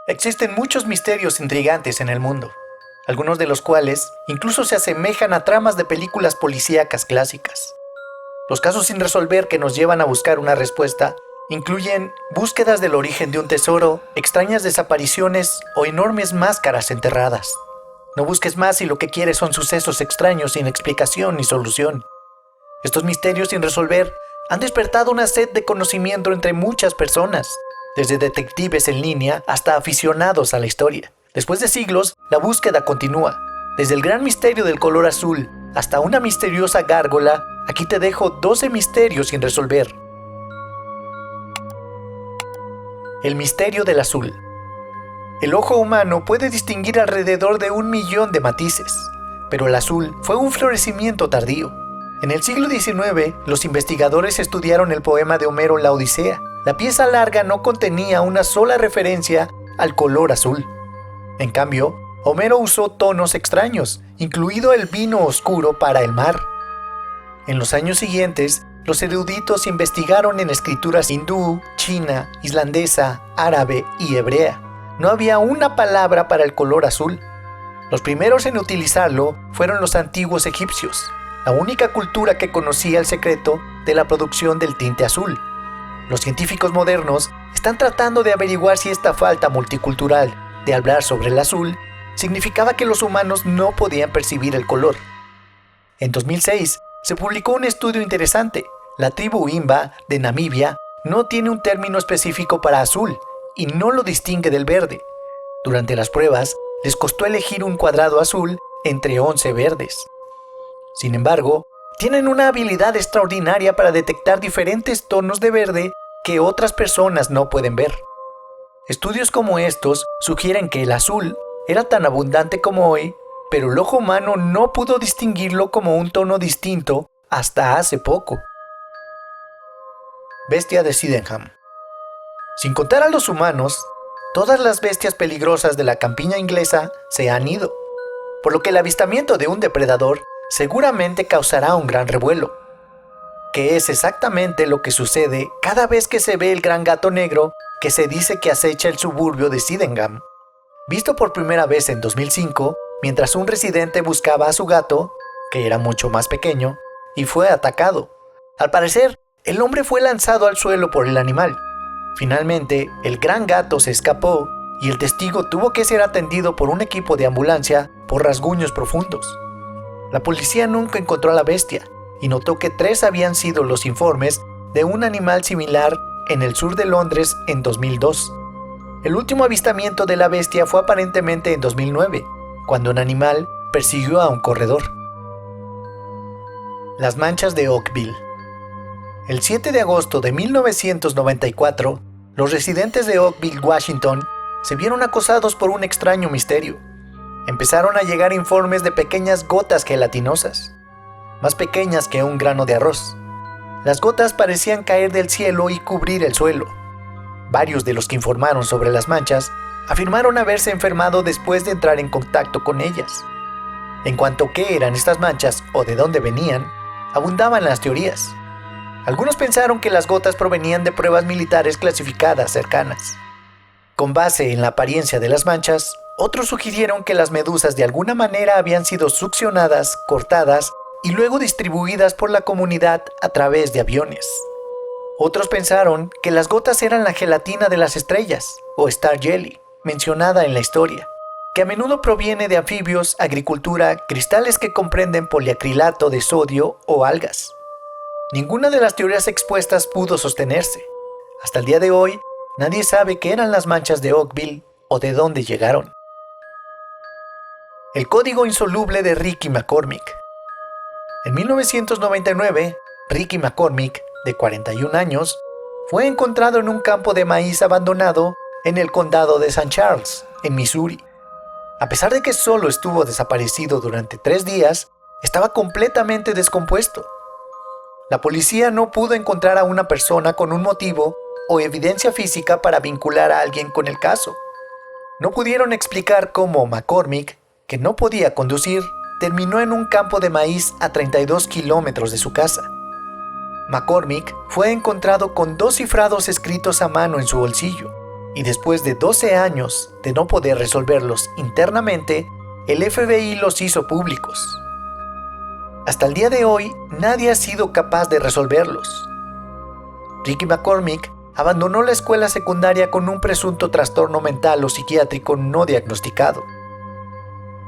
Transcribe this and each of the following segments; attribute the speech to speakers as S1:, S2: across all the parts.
S1: Existen muchos misterios intrigantes en el mundo, algunos de los cuales incluso se asemejan a tramas de películas policíacas clásicas. Los casos sin resolver que nos llevan a buscar una respuesta incluyen búsquedas del origen de un tesoro, extrañas desapariciones o enormes máscaras enterradas. No busques más si lo que quieres son sucesos extraños sin explicación ni solución. Estos misterios sin resolver han despertado una sed de conocimiento entre muchas personas, desde detectives en línea hasta aficionados a la historia. Después de siglos, la búsqueda continúa. Desde el gran misterio del color azul hasta una misteriosa gárgola, aquí te dejo 12 misterios sin resolver. El misterio del azul. El ojo humano puede distinguir alrededor de 1 millón de matices, pero el azul fue un florecimiento tardío. En el siglo XIX, los investigadores estudiaron el poema de Homero La Odisea. La pieza larga no contenía una sola referencia al color azul. En cambio, Homero usó tonos extraños, incluido el vino oscuro para el mar. En los años siguientes, los eruditos investigaron en escrituras hindú, china, islandesa, árabe y hebrea. No había una palabra para el color azul. Los primeros en utilizarlo fueron los antiguos egipcios, la única cultura que conocía el secreto de la producción del tinte azul. Los científicos modernos están tratando de averiguar si esta falta multicultural de hablar sobre el azul significaba que los humanos no podían percibir el color. En 2006 se publicó un estudio interesante. La tribu Imba de Namibia no tiene un término específico para azul y no lo distingue del verde. Durante las pruebas les costó elegir un cuadrado azul entre 11 verdes. Sin embargo, tienen una habilidad extraordinaria para detectar diferentes tonos de verde que otras personas no pueden ver. Estudios como estos sugieren que el azul era tan abundante como hoy, pero el ojo humano no pudo distinguirlo como un tono distinto hasta hace poco. Bestia de Sydenham. Sin contar a los humanos, todas las bestias peligrosas de la campiña inglesa se han ido, por lo que el avistamiento de un depredador seguramente causará un gran revuelo, que es exactamente lo que sucede cada vez que se ve el gran gato negro que se dice que acecha el suburbio de Sydenham. Visto por primera vez en 2005, mientras un residente buscaba a su gato, que era mucho más pequeño, y fue atacado. Al parecer, el hombre fue lanzado al suelo por el animal. Finalmente, el gran gato se escapó y el testigo tuvo que ser atendido por un equipo de ambulancia por rasguños profundos. La policía nunca encontró a la bestia y notó que 3 habían sido los informes de un animal similar en el sur de Londres en 2002. El último avistamiento de la bestia fue aparentemente en 2009, cuando un animal persiguió a un corredor. Las manchas de Oakville. El 7 de agosto de 1994, los residentes de Oakville, Washington, se vieron acosados por un extraño misterio. Empezaron a llegar informes de pequeñas gotas gelatinosas, más pequeñas que un grano de arroz. Las gotas parecían caer del cielo y cubrir el suelo. Varios de los que informaron sobre las manchas afirmaron haberse enfermado después de entrar en contacto con ellas. En cuanto a qué eran estas manchas o de dónde venían, abundaban las teorías. Algunos pensaron que las gotas provenían de pruebas militares clasificadas cercanas. Con base en la apariencia de las manchas, otros sugirieron que las medusas de alguna manera habían sido succionadas, cortadas y luego distribuidas por la comunidad a través de aviones. Otros pensaron que las gotas eran la gelatina de las estrellas, o Star Jelly, mencionada en la historia, que a menudo proviene de anfibios, agricultura, cristales que comprenden poliacrilato de sodio o algas. Ninguna de las teorías expuestas pudo sostenerse. Hasta el día de hoy, nadie sabe qué eran las manchas de Oakville o de dónde llegaron. El código insoluble de Ricky McCormick. En 1999, Ricky McCormick, de 41 años, fue encontrado en un campo de maíz abandonado en el condado de St. Charles, en Missouri. A pesar de que solo estuvo desaparecido durante 3 días, estaba completamente descompuesto. La policía no pudo encontrar a una persona con un motivo o evidencia física para vincular a alguien con el caso. No pudieron explicar cómo McCormick, que no podía conducir, terminó en un campo de maíz a 32 kilómetros de su casa. McCormick fue encontrado con 2 cifrados escritos a mano en su bolsillo, y después de 12 años de no poder resolverlos internamente, el FBI los hizo públicos. Hasta el día de hoy, nadie ha sido capaz de resolverlos. Ricky McCormick abandonó la escuela secundaria con un presunto trastorno mental o psiquiátrico no diagnosticado,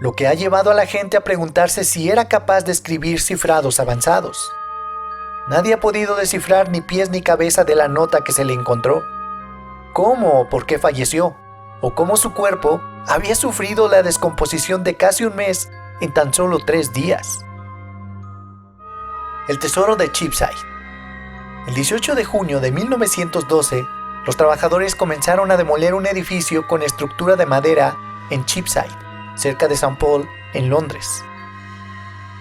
S1: lo que ha llevado a la gente a preguntarse si era capaz de escribir cifrados avanzados. Nadie ha podido descifrar ni pies ni cabeza de la nota que se le encontró, cómo o por qué falleció, o cómo su cuerpo había sufrido la descomposición de casi un mes en tan solo 3 días. El tesoro de Cheapside. El 18 de junio de 1912, los trabajadores comenzaron a demoler un edificio con estructura de madera en Cheapside, cerca de St. Paul, en Londres.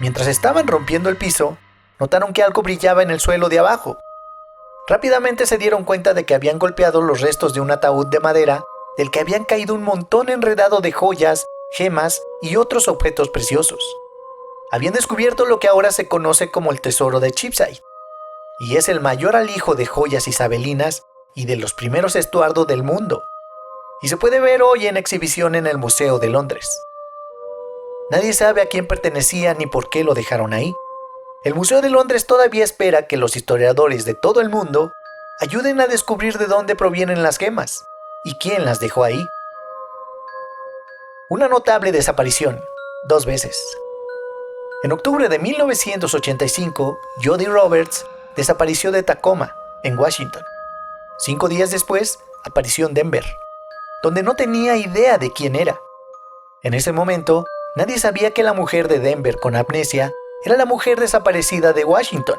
S1: Mientras estaban rompiendo el piso, notaron que algo brillaba en el suelo de abajo. Rápidamente se dieron cuenta de que habían golpeado los restos de un ataúd de madera del que habían caído un montón enredado de joyas, gemas y otros objetos preciosos. Habían descubierto lo que ahora se conoce como el tesoro de Cheapside, y es el mayor alijo de joyas isabelinas y de los primeros Estuardo del mundo, y se puede ver hoy en exhibición en el Museo de Londres. Nadie sabe a quién pertenecía ni por qué lo dejaron ahí. El Museo de Londres todavía espera que los historiadores de todo el mundo ayuden a descubrir de dónde provienen las gemas y quién las dejó ahí. Una notable desaparición, 2 veces. En octubre de 1985, Jody Roberts desapareció de Tacoma, en Washington. 5 días después, apareció en Denver, donde no tenía idea de quién era. En ese momento, nadie sabía que la mujer de Denver con amnesia era la mujer desaparecida de Washington.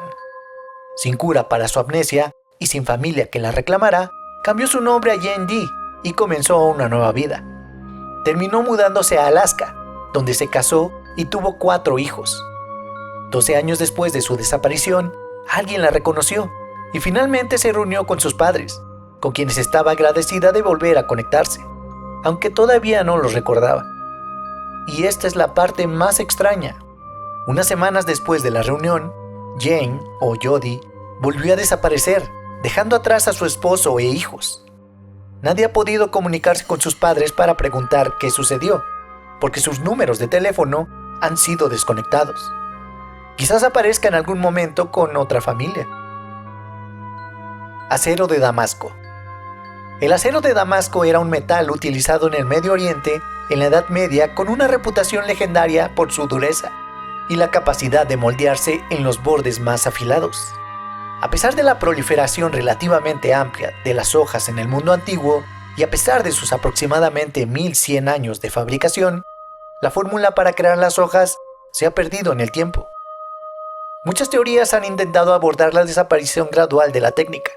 S1: Sin cura para su amnesia y sin familia que la reclamara, cambió su nombre a Jane Dee y comenzó una nueva vida. Terminó mudándose a Alaska, donde se casó y tuvo 4 hijos. 12 años después de su desaparición, alguien la reconoció y finalmente se reunió con sus padres, con quienes estaba agradecida de volver a conectarse, aunque todavía no los recordaba. Y esta es la parte más extraña. Unas semanas después de la reunión, Jane, o Jody, volvió a desaparecer, dejando atrás a su esposo e hijos. Nadie ha podido comunicarse con sus padres para preguntar qué sucedió, porque sus números de teléfono han sido desconectados. Quizás aparezca en algún momento con otra familia. Acero de Damasco. El acero de Damasco era un metal utilizado en el Medio Oriente en la Edad Media con una reputación legendaria por su dureza y la capacidad de moldearse en los bordes más afilados. A pesar de la proliferación relativamente amplia de las hojas en el mundo antiguo y a pesar de sus aproximadamente 1100 años de fabricación, la fórmula para crear las hojas se ha perdido en el tiempo. Muchas teorías han intentado abordar la desaparición gradual de la técnica,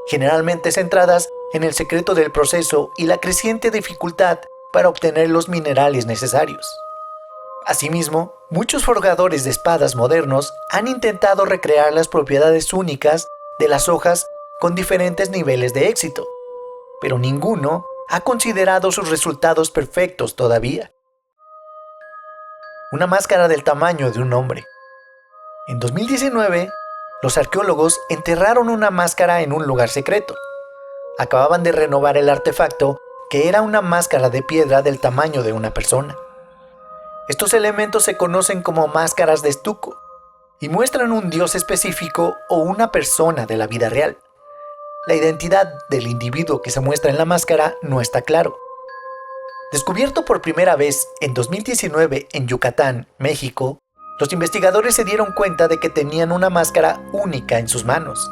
S1: generalmente centradas en el secreto del proceso y la creciente dificultad para obtener los minerales necesarios. Asimismo, muchos forjadores de espadas modernos han intentado recrear las propiedades únicas de las hojas con diferentes niveles de éxito, pero ninguno ha considerado sus resultados perfectos todavía. Una máscara del tamaño de un hombre. En 2019, los arqueólogos enterraron una máscara en un lugar secreto. Acababan de renovar el artefacto, que era una máscara de piedra del tamaño de una persona. Estos elementos se conocen como máscaras de estuco y muestran un dios específico o una persona de la vida real. La identidad del individuo que se muestra en la máscara no está claro. Descubierto por primera vez en 2019 en Yucatán, México, los investigadores se dieron cuenta de que tenían una máscara única en sus manos.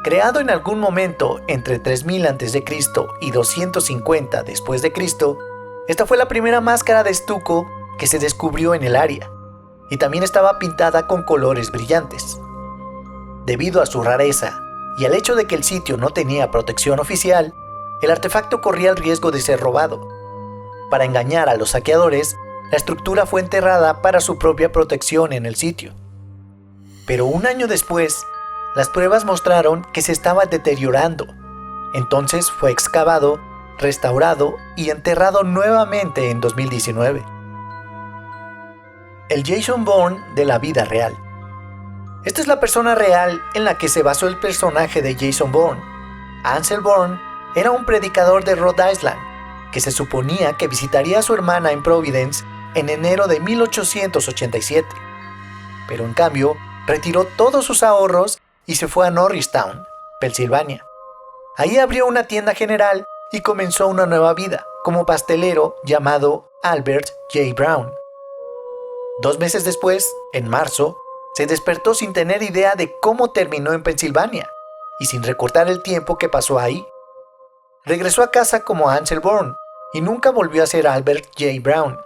S1: Creado en algún momento entre 3000 a.C. y 250 después de Cristo, esta fue la primera máscara de estuco que se descubrió en el área, y también estaba pintada con colores brillantes. Debido a su rareza y al hecho de que el sitio no tenía protección oficial, el artefacto corría el riesgo de ser robado. Para engañar a los saqueadores, la estructura fue enterrada para su propia protección en el sitio. Pero un año después, las pruebas mostraron que se estaba deteriorando. Entonces fue excavado, restaurado y enterrado nuevamente en 2019. El Jason Bourne de la vida real. Esta es la persona real en la que se basó el personaje de Jason Bourne. Ansel Bourne era un predicador de Rhode Island, que se suponía que visitaría a su hermana en Providence en enero de 1887. Pero en cambio, retiró todos sus ahorros y se fue a Norristown, Pensilvania. Ahí abrió una tienda general y comenzó una nueva vida como pastelero llamado Albert J. Brown. 2 meses después, en marzo, se despertó sin tener idea de cómo terminó en Pensilvania y sin recordar el tiempo que pasó ahí. Regresó a casa como Ansel Bourne y nunca volvió a ser Albert J. Brown,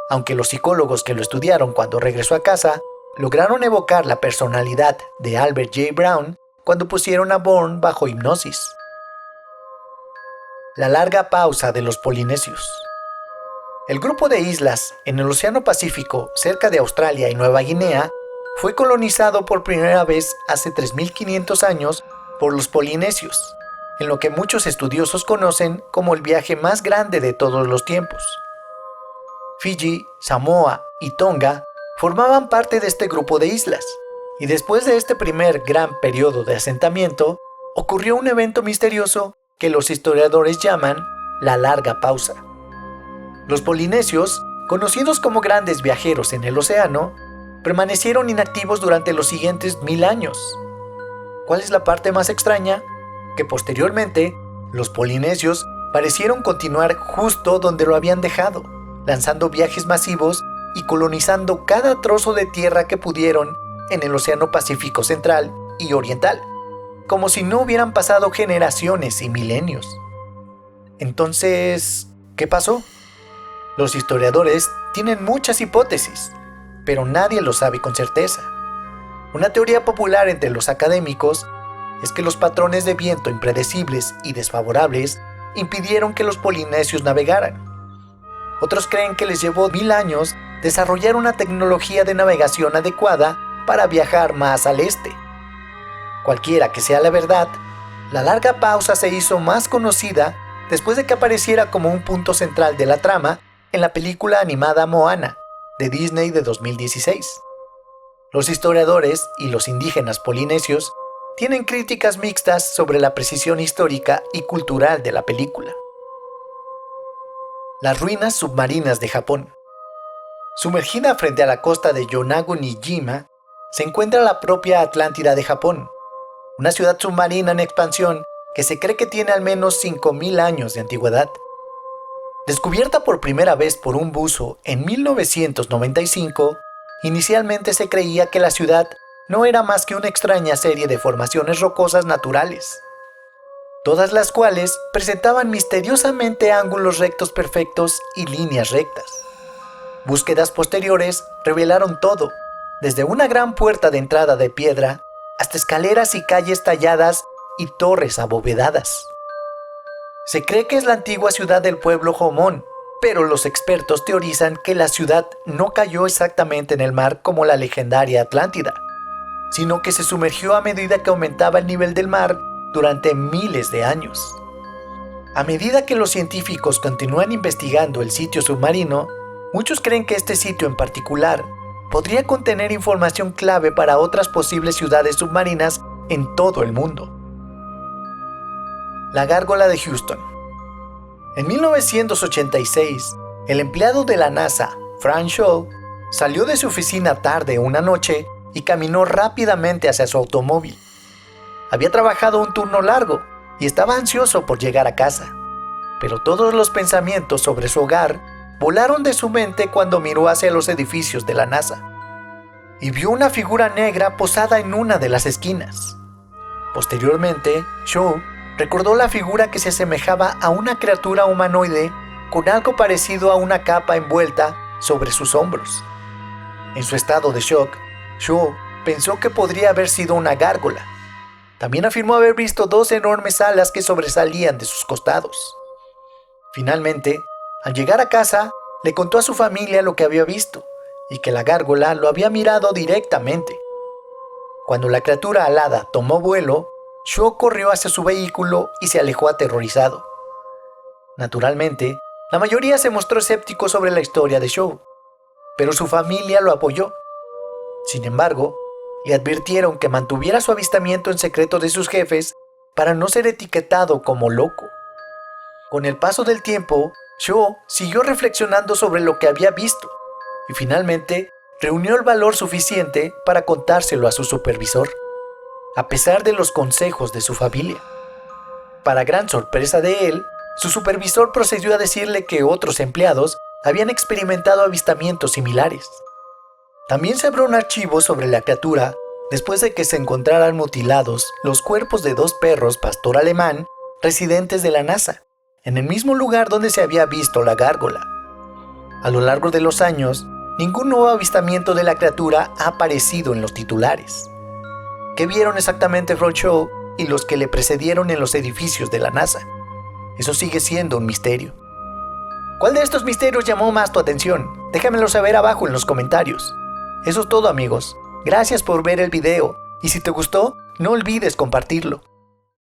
S1: aunque los psicólogos que lo estudiaron cuando regresó a casa lograron evocar la personalidad de Albert J. Brown cuando pusieron a Bourne bajo hipnosis. La larga pausa de los polinesios. El grupo de islas en el Océano Pacífico, cerca de Australia y Nueva Guinea, fue colonizado por primera vez hace 3.500 años por los polinesios, en lo que muchos estudiosos conocen como el viaje más grande de todos los tiempos. Fiji, Samoa y Tonga formaban parte de este grupo de islas, y después de este primer gran periodo de asentamiento, ocurrió un evento misterioso que los historiadores llaman la larga pausa. Los polinesios, conocidos como grandes viajeros en el océano, permanecieron inactivos durante los siguientes 1000 años. ¿Cuál es la parte más extraña? Que posteriormente, los polinesios parecieron continuar justo donde lo habían dejado, lanzando viajes masivos y colonizando cada trozo de tierra que pudieron en el Océano Pacífico Central y Oriental, como si no hubieran pasado generaciones y milenios. Entonces, ¿qué pasó? Los historiadores tienen muchas hipótesis, pero nadie lo sabe con certeza. Una teoría popular entre los académicos es que los patrones de viento impredecibles y desfavorables impidieron que los polinesios navegaran. Otros creen que les llevó 1000 años desarrollar una tecnología de navegación adecuada para viajar más al este. Cualquiera que sea la verdad, la larga pausa se hizo más conocida después de que apareciera como un punto central de la trama en la película animada Moana, de Disney de 2016. Los historiadores y los indígenas polinesios tienen críticas mixtas sobre la precisión histórica y cultural de la película. Las ruinas submarinas de Japón. Sumergida frente a la costa de Yonaguni-jima, se encuentra la propia Atlántida de Japón, una ciudad submarina en expansión que se cree que tiene al menos 5000 años de antigüedad. Descubierta por primera vez por un buzo en 1995, inicialmente se creía que la ciudad no era más que una extraña serie de formaciones rocosas naturales, todas las cuales presentaban misteriosamente ángulos rectos perfectos y líneas rectas. Búsquedas posteriores revelaron todo, desde una gran puerta de entrada de piedra hasta escaleras y calles talladas y torres abovedadas. Se cree que es la antigua ciudad del pueblo Jomón, pero los expertos teorizan que la ciudad no cayó exactamente en el mar como la legendaria Atlántida, sino que se sumergió a medida que aumentaba el nivel del mar durante miles de años. A medida que los científicos continúan investigando el sitio submarino, muchos creen que este sitio en particular podría contener información clave para otras posibles ciudades submarinas en todo el mundo. La gárgola de Houston. En 1986, el empleado de la NASA, Frank Shaw, salió de su oficina tarde una noche y caminó rápidamente hacia su automóvil. Había trabajado un turno largo y estaba ansioso por llegar a casa, pero todos los pensamientos sobre su hogar volaron de su mente cuando miró hacia los edificios de la NASA y vio una figura negra posada en una de las esquinas. Posteriormente, Shaw recordó la figura que se asemejaba a una criatura humanoide con algo parecido a una capa envuelta sobre sus hombros. En su estado de shock, Shaw pensó que podría haber sido una gárgola. También afirmó haber visto 2 enormes alas que sobresalían de sus costados. Finalmente, al llegar a casa, le contó a su familia lo que había visto y que la gárgola lo había mirado directamente. Cuando la criatura alada tomó vuelo, Shaw corrió hacia su vehículo y se alejó aterrorizado. Naturalmente, la mayoría se mostró escéptico sobre la historia de Shaw, pero su familia lo apoyó. Sin embargo, le advirtieron que mantuviera su avistamiento en secreto de sus jefes para no ser etiquetado como loco. Con el paso del tiempo, Shaw siguió reflexionando sobre lo que había visto y finalmente reunió el valor suficiente para contárselo a su supervisor, a pesar de los consejos de su familia. Para gran sorpresa de él, su supervisor procedió a decirle que otros empleados habían experimentado avistamientos similares. También se abrió un archivo sobre la criatura después de que se encontraran mutilados los cuerpos de 2 perros pastor alemán residentes de la NASA, en el mismo lugar donde se había visto la gárgola. A lo largo de los años, ningún nuevo avistamiento de la criatura ha aparecido en los titulares. ¿Qué vieron exactamente Fred Shaw y los que le precedieron en los edificios de la NASA? Eso sigue siendo un misterio. ¿Cuál de estos misterios llamó más tu atención? Déjamelo saber abajo en los comentarios. Eso es todo, amigos. Gracias por ver el video y si te gustó, no olvides compartirlo.